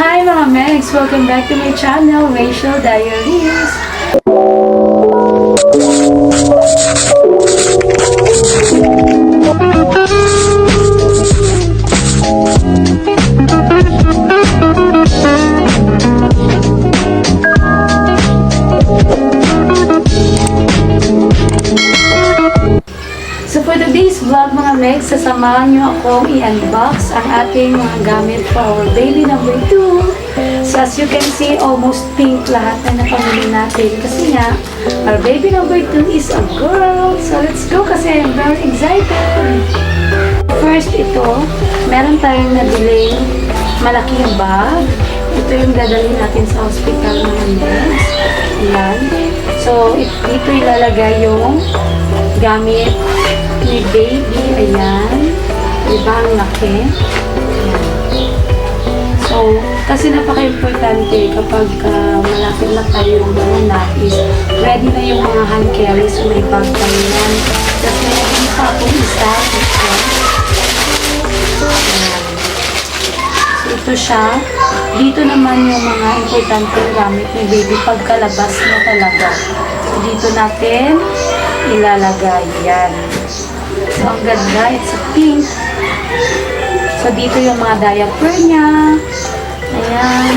Hi mga Megs! Welcome back to my channel, Rachel Diaries. So for today's vlog mga Megs, sasamahan nyo akong i-unbox ang ating mga gamit for our baby number 2. So as you can see, almost pink lahat na napamili natin. Kasi nga, our baby number 2 is a girl. So let's go kasi I'm very excited. First ito, meron tayong nabiling malaking bag. Ito yung dadalhin natin sa hospital mga Megs. Ayan. So dito ilalagay yung gamit ni baby. Ayan. Diba ang laki? Ayan. So, kasi napaka-importante kapag malapit na tayo yung manganak is ready na yung mga hand carries. So, may bag tayo yan. Tapos meron pa akong isa. Ayan. So, ito siya. Dito naman yung mga importanteng gamit ni baby pagkalabas na talaga. So, dito natin ilalagay yan. So, ang ganda. It's a pink. So, dito yung mga diaper niya. Ayan.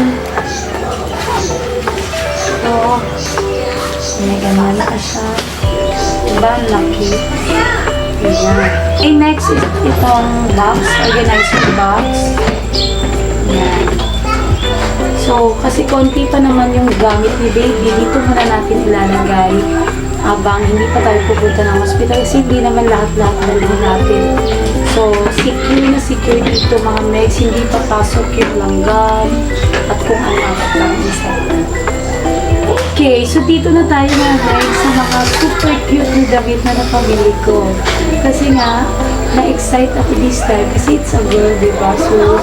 So, may ganyan na siya. Diba? Ang laki. Ayan. Okay, next is itong box. Organizer box. Ayan. So, kasi konti pa naman yung gamit ni baby. Dito muna natin ilalagay habang hindi pa tayo pupunta ng hospital kasi hindi naman lahat-lahat dalhin natin. So, secure dito mga Megs, hindi papasok yung langgam at kung ano pang isa. Okay, so dito na tayo mga Megs sa mga super cute na damit na napamili ko. Kasi nga, na-excite ako this time kasi it's a girl, diba? So,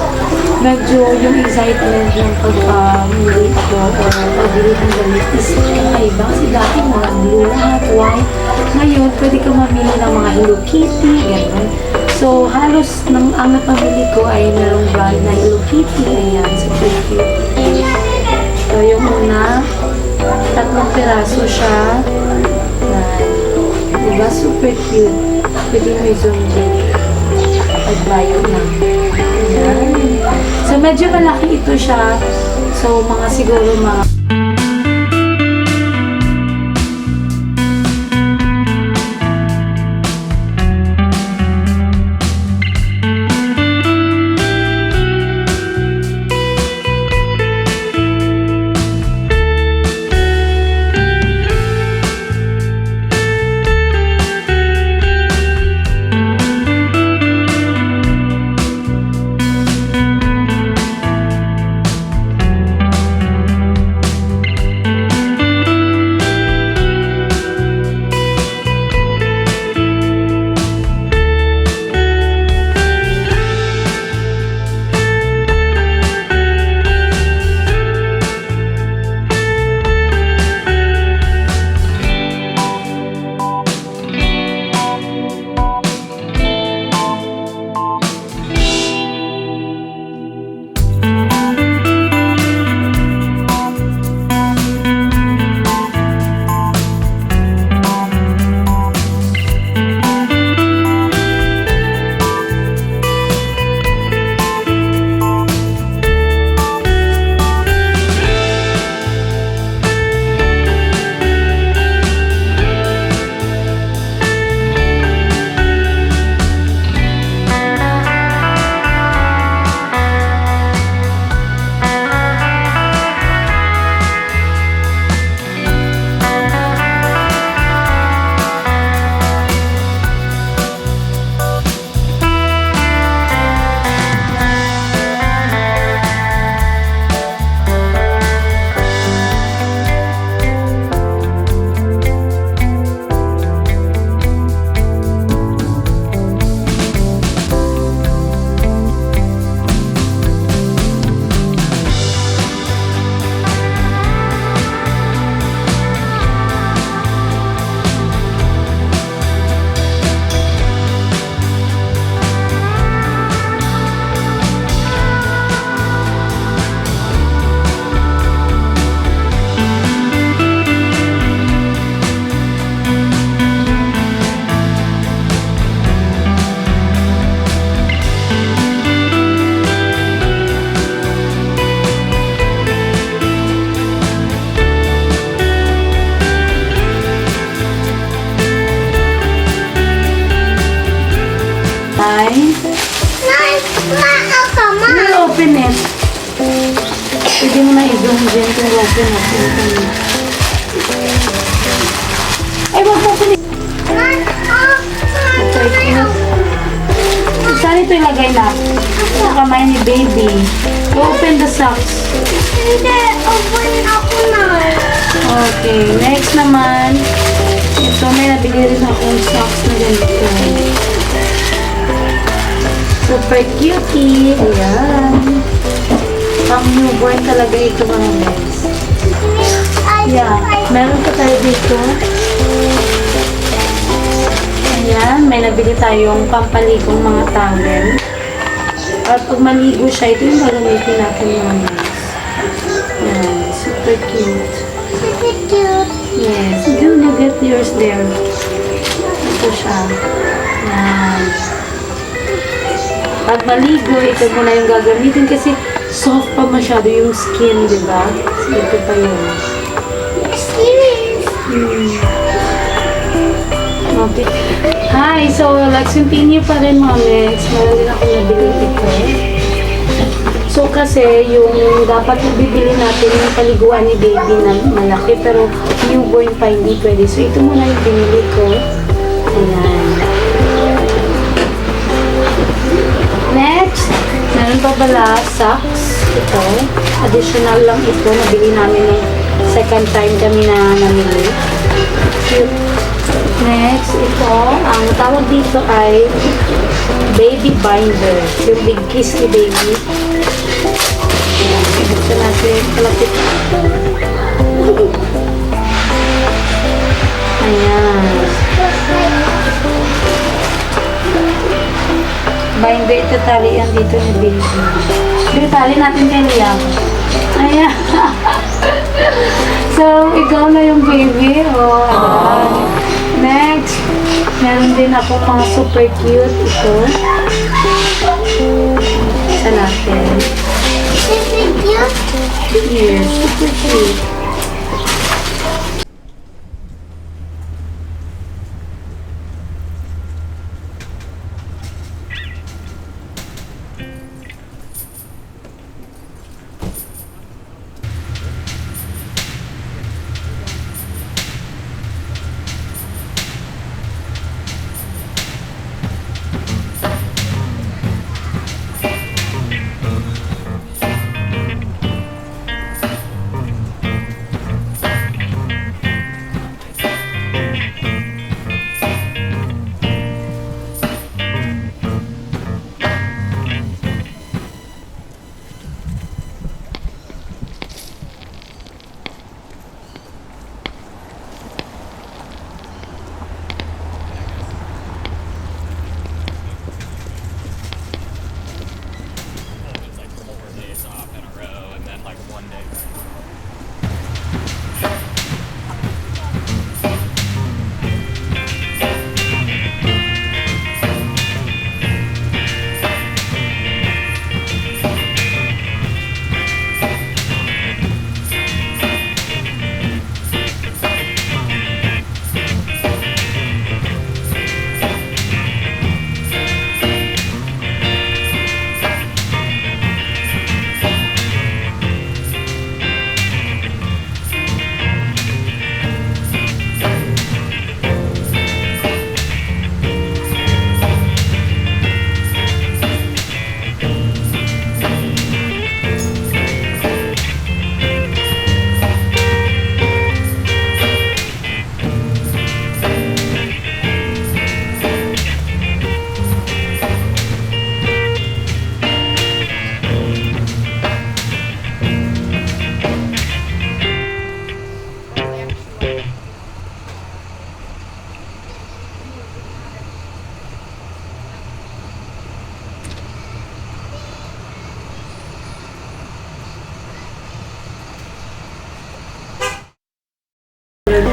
medyo yung excitement ng pagpamili ko o pagbili ng damit is kakaiba kasi dati mga blue lahat, white. Ngayon, pwede ka mamili ng mga Hello Kitty, gano'n. So, halos ang napamili ko ay merong brand na Hello Kitty. Ayan, super cute. So, yung una, 3 piraso siya. Ayan. Diba? Super cute. Pwede mo i-zoom din. Pag-bio lang. Ayan. So, medyo malaki ito siya. So, mga siguro mga Yung gentle open natin. Ay, wag mo pinig. Okay, saan ito ilagay na? Sa kamay ni baby. Open the socks. Hindi, open ako na. Okay, next naman. Ito, may nabili rin akong socks na ganito. Super cutie. Ayan. Pang newborn talaga ito mga guys. Yeah, meron pa tayo dito. Ayan, may nabili tayong pampaligong mga towel. At pag maligo siya, ito yung gagamitin natin mga guys. Ayan, super cute. Super cute. Yes, you get yours there. Ito siya. Ayan. Pag maligo, ito muna yung gagamitin kasi soft pa masyado yung skin, di ba? So, ito pa yun. Okay. Hi! So, let's continue pa rin mga next. Meron din ako nabili ito. So, kasi yung dapat na bibili natin yung paliguan ni baby na malaki pero newborn pa hindi pwede. So, ito muna yung binili ko. Ayan. Next, meron pa pala socks. Ito. Additional lang ito. Nabili namin ng second time kami na namili. Cute. Next, ito. Ang tawag dito ay baby binder. Yung big kiss ni baby. Ayan. Gusto natin kalapit. Ayan. Binder, ito tali yan dito ni baby. Ito tali natin kay Liam. Ayan. So, ikaw na yung baby. Oh, ayan. Next, meron din ako mga super cute. Ito. Isa natin. Super cute. Here, super cute.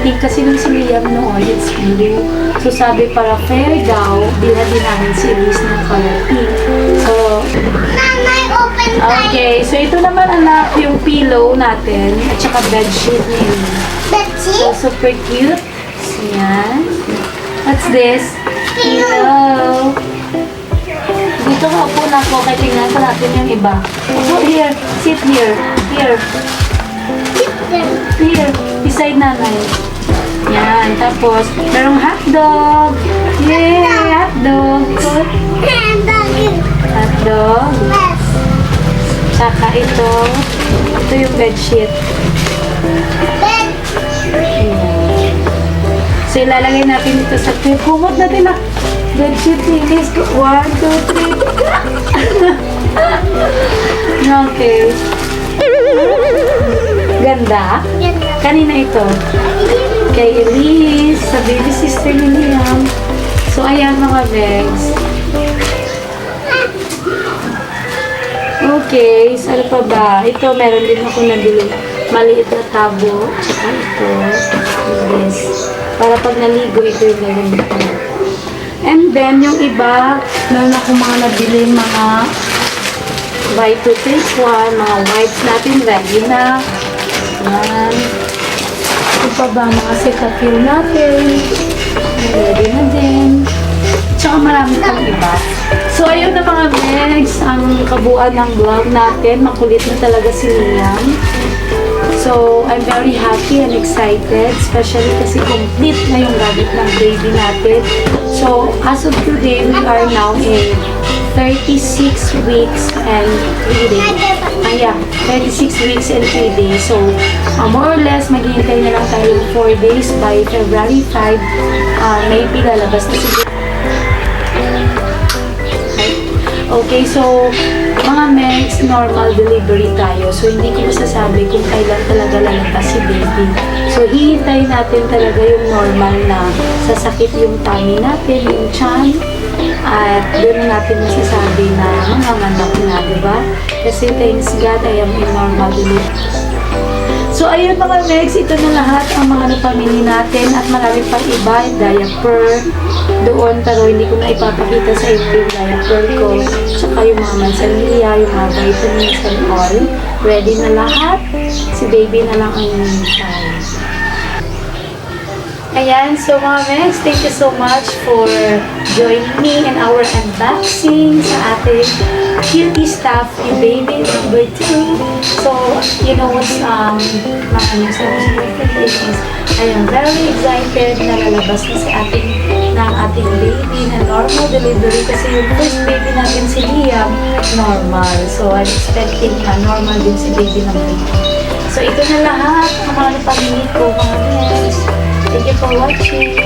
Pink kasi nung si Liam noon, it's blue. So sabi para fair daw, bilhan din namin si Elise ng color pink. So, Nanay, open tayo. okay. So ito naman anak yung pillow natin at saka bedsheet ni Elise. Betsy? So super cute. So yan. What's this? Pillow. Dito ka upo na po. Kaya tingnan ko natin yung iba. So here. Sit here. Here. Here, beside nanay. Yan. Tapos, merong hotdog. Yay! Hotdog. Hotdog. Tsaka ito yung bedsheet. Ayan. So, ilalagay natin ito sa tip. Humot natin na bedsheet. Please, 1, 2, 3. Okay. Ganda. Kanina ito. Kay Elise, sa baby sister ni Liam. So, ayan mga bags. Okay, so ano pa ba? Ito, meron din ako nabili. Maliit na tabo. Tsaka ito. This. Para pag naligo, ito yung meron dito. And then, yung iba, meron ako mga nabili mga buy to take one, mga wipes natin, ready na. Yan. Ito pa ba, mga Cetaphil natin. Ready na din. Tsaka marami pang iba. So, ayun na mga megs, ang kabuuan ng vlog natin. Makulit na talaga si Liam. So, I'm very happy and excited, especially kasi complete na yung gamit ng baby natin. So, as of today, we are now in 36 weeks and 3 days. 36 weeks and 3 days. So, more or less, maghihintay na lang tayo 4 days by February 5. Maybe lalabas na si Okay, so, mga megs, normal delivery tayo. So, hindi ko masasabi kung kailan talaga lalabas si baby. So, hihintayin natin talaga yung normal na sasakit yung tummy natin, yung tiyan. At doon natin masasabi na manganganak na, diba? Kasi thanks God, I am in normal delivery. So, ayun mga megs, ito na lahat ang mga napamili natin at marami pang iba, diaper doon, pero hindi ko na ipapakita sa inyo yung diaper ko. Tsaka yung mga mansanilla, yung mga vitamins and all. Ready na lahat. Si baby na lang ang hinihintay. Ayan, so mga megs, thank you so much for joining me in our unboxing sa ating cutie stuff, yung baby number 2. So, you know what's mga news is, I am very excited na lalabas na si ating baby na normal delivery kasi yung first baby natin si Liam, normal. So, I'm expecting na normal din si baby number 2. So, ito na lahat ang mga napamili ko, mga news. Thank you for watching.